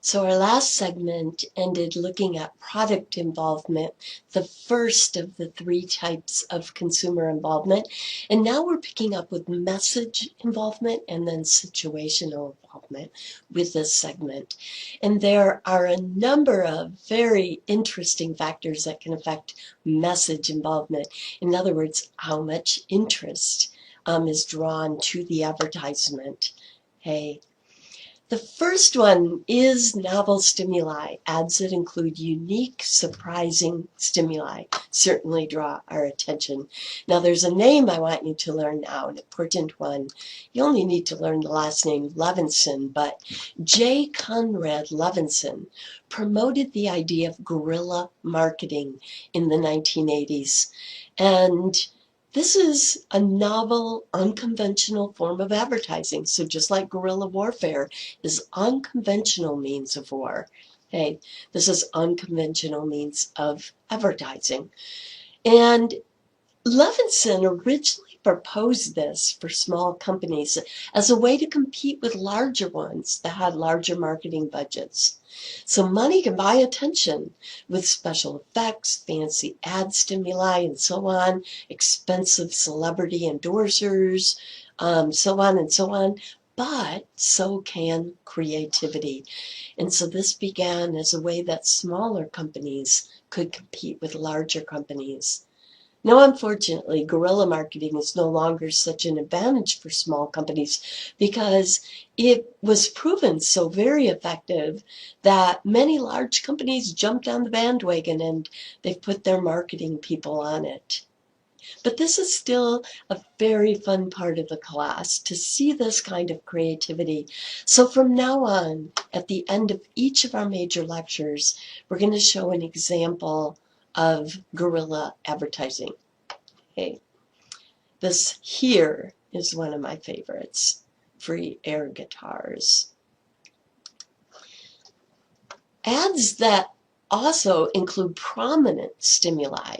So our last segment ended looking at product involvement, the first of the three types of consumer involvement. And now we're picking up with message involvement and then situational involvement with this segment. And there are a number of very interesting factors that can affect message involvement. In other words, how much interest is drawn to the advertisement. Okay. The first one is novel stimuli. Ads that include unique, surprising stimuli certainly draw our attention. Now, there's a name I want you to learn now, an important one. You only need to learn the last name, Levinson, but J. Conrad Levinson promoted the idea of guerrilla marketing in the 1980s. And this is a novel, unconventional form of advertising. So just like guerrilla warfare is unconventional means of war, okay, this is unconventional means of advertising. And Levinson originally proposed this for small companies as a way to compete with larger ones that had larger marketing budgets. So money can buy attention with special effects, fancy ad stimuli, and so on, expensive celebrity endorsers, so on and so on. But so can creativity. And so this began as a way that smaller companies could compete with larger companies. Now, unfortunately, guerrilla marketing is no longer such an advantage for small companies because it was proven so very effective that many large companies jumped on the bandwagon and they've put their marketing people on it. But this is still a very fun part of the class to see this kind of creativity. So from now on, at the end of each of our major lectures, we're going to show an example of guerrilla advertising. Okay. This here is one of my favorites, free air guitars. Ads that also include prominent stimuli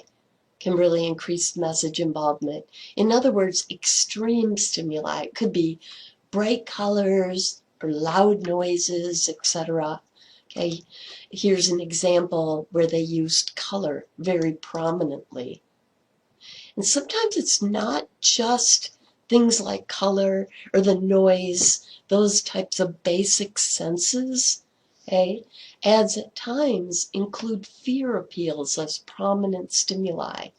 can really increase message involvement. In other words, extreme stimuli. It could be bright colors or loud noises, etc. Okay, here's an example where they used color very prominently. And sometimes it's not just things like color or the noise, those types of basic senses. Okay? Ads at times include fear appeals as prominent stimuli.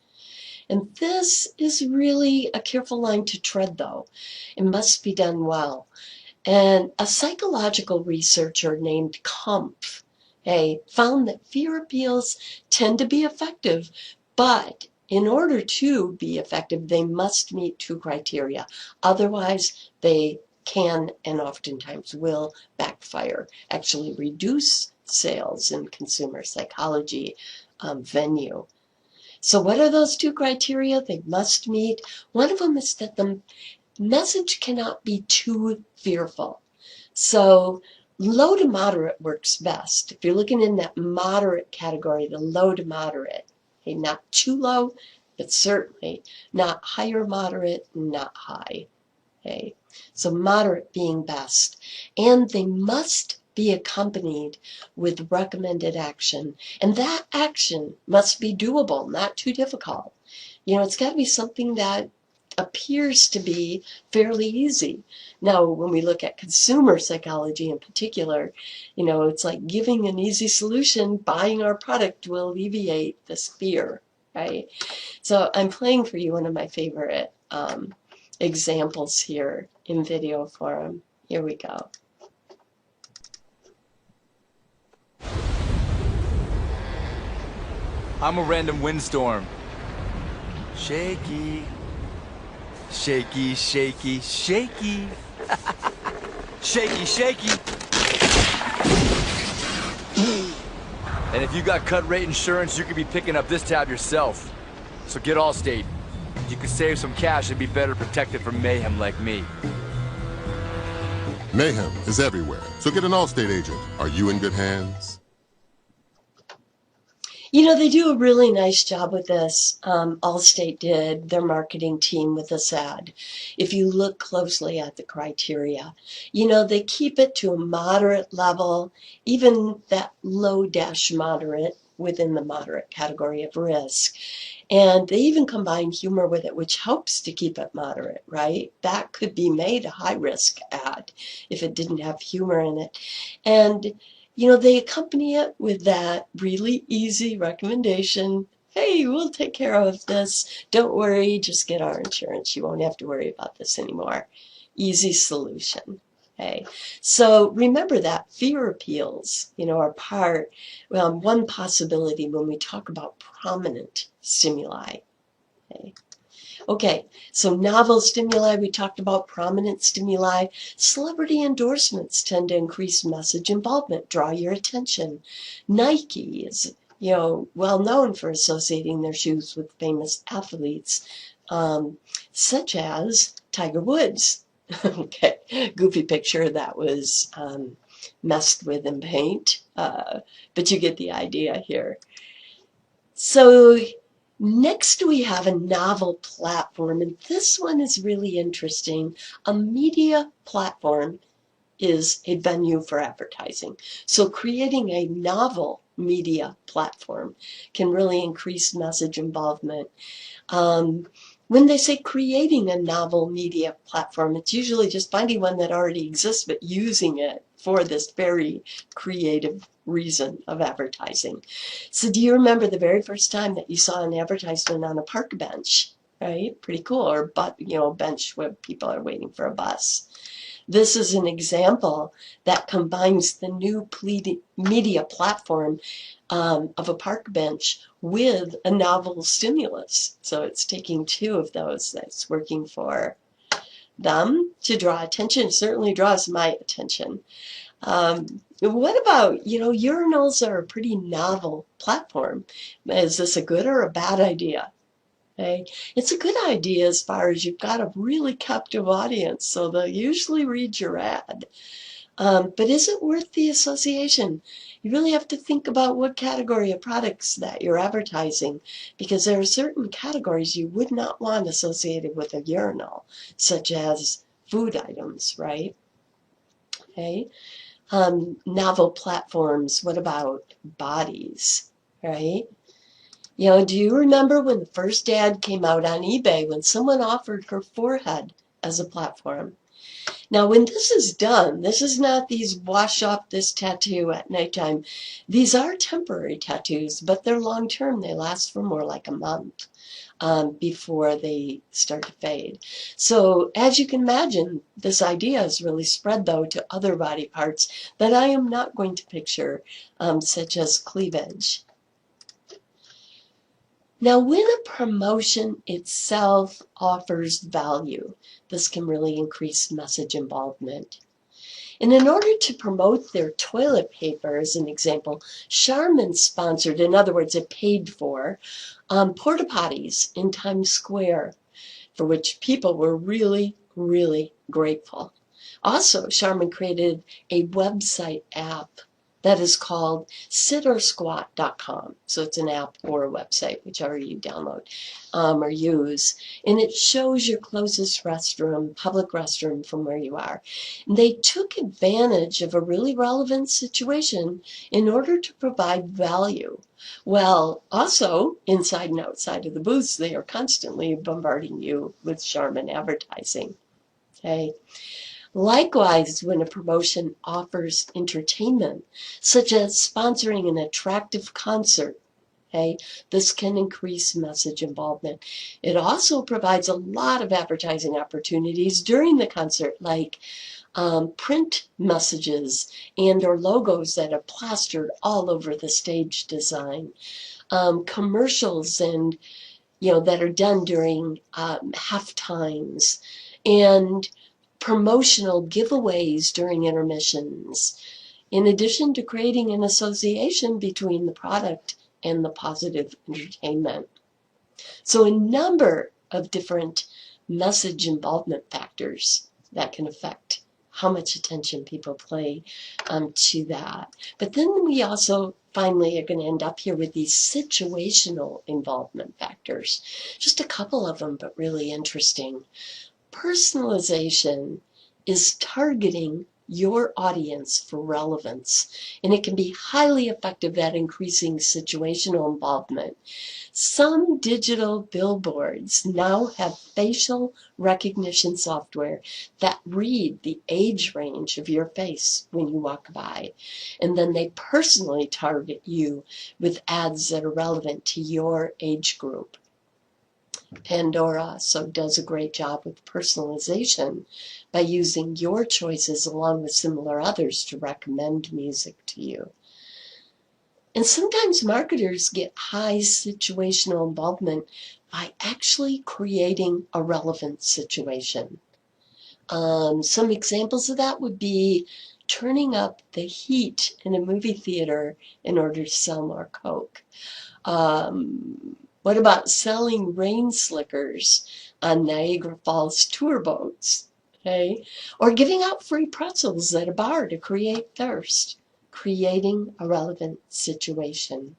And this is really a careful line to tread, though. It must be done well. And a psychological researcher named Kumpf found that fear appeals tend to be effective, but in order to be effective, they must meet two criteria. Otherwise, they can and oftentimes will backfire, actually reduce sales in consumer psychology venue. So what are those two criteria they must meet? One of them is that the message cannot be too fearful. So low to moderate works best. If you're looking in that moderate category, the low to moderate, okay, not too low, but certainly not higher moderate, not high. Okay, so moderate being best. And they must be accompanied with recommended action. And that action must be doable, not too difficult. You know, it's got to be something that appears to be fairly easy. Now, when we look at consumer psychology in particular, you know, it's like giving an easy solution, buying our product will alleviate this fear, right? So I'm playing for you one of my favorite examples here in video form. Here we go. I'm a random windstorm. Shaky. Shaky, shaky, shaky. Shaky, shaky. And if you got cut rate insurance, you could be picking up this tab yourself. So get Allstate. You could save some cash and be better protected from mayhem like me. Mayhem is everywhere, so get an Allstate agent. Are you in good hands? You know, they do a really nice job with this. Allstate did, their marketing team with this ad. If you look closely at the criteria, you know, they keep it to a moderate level, even that low dash moderate within the moderate category of risk. And they even combine humor with it, which helps to keep it moderate, right? That could be made a high risk ad if it didn't have humor in it. And, you know, they accompany it with that really easy recommendation. Hey, we'll take care of this. Don't worry, just get our insurance. You won't have to worry about this anymore. Easy solution. Okay. So remember that fear appeals, you know, are part, one possibility when we talk about prominent stimuli. Okay. Okay, so novel stimuli, we talked about prominent stimuli. Celebrity endorsements tend to increase message involvement, draw your attention. Nike is, you know, well known for associating their shoes with famous athletes, such as Tiger Woods. Okay, goofy picture that was messed with in paint, but you get the idea here. So next we have a novel platform, and this one is really interesting. A media platform is a venue for advertising. So creating a novel media platform can really increase message involvement. Um, when they say creating a novel media platform, it's usually just finding one that already exists, but using it for this very creative reason of advertising. So do you remember the very first time that you saw an advertisement on a park bench, right? Pretty cool. Or, you know, a bench where people are waiting for a bus. This is an example that combines the new media platform of a park bench with a novel stimulus. So it's taking two of those that's working for them to draw attention. It certainly draws my attention. What about, you know, urinals are a pretty novel platform. Is this a good or a bad idea? Okay. It's a good idea as far as you've got a really captive audience, so they'll usually read your ad. But is it worth the association? You really have to think about what category of products that you're advertising, because there are certain categories you would not want associated with a urinal, such as food items, right? Okay. Novel platforms, what about bodies, right? You know, do you remember when the first ad came out on eBay when someone offered her forehead as a platform? Now, when this is done, this is not these wash off this tattoo at nighttime. These are temporary tattoos, but they're long term. They last for more like a month before they start to fade. So, as you can imagine, this idea is really spread, though, to other body parts that I am not going to picture, such as cleavage. Now, when a promotion itself offers value, this can really increase message involvement. And in order to promote their toilet paper, as an example, Charmin sponsored, in other words, it paid for, porta potties in Times Square, for which people were really, really grateful. Also, Charmin created a website app that is called sitorsquat.com. So it's an app or a website, whichever you download or use. And it shows your closest restroom, public restroom from where you are. And they took advantage of a really relevant situation in order to provide value. Well, also, inside and outside of the booths, they are constantly bombarding you with Charmin advertising. Okay. Likewise, when a promotion offers entertainment, such as sponsoring an attractive concert, okay, this can increase message involvement. It also provides a lot of advertising opportunities during the concert, like print messages and or logos that are plastered all over the stage design, commercials and, you know, that are done during half times, and promotional giveaways during intermissions, in addition to creating an association between the product and the positive entertainment. So a number of different message involvement factors that can affect how much attention people pay to that. But then we also finally are going to end up here with these situational involvement factors. Just a couple of them, but really interesting. Personalization is targeting your audience for relevance, and it can be highly effective at increasing situational involvement. Some digital billboards now have facial recognition software that read the age range of your face when you walk by, and then they personally target you with ads that are relevant to your age group. Pandora also does a great job with personalization by using your choices along with similar others to recommend music to you. And sometimes marketers get high situational involvement by actually creating a relevant situation. Some examples of that would be turning up the heat in a movie theater in order to sell more Coke. What about selling rain slickers on Niagara Falls tour boats? Okay? Or giving out free pretzels at a bar to create thirst, creating a relevant situation.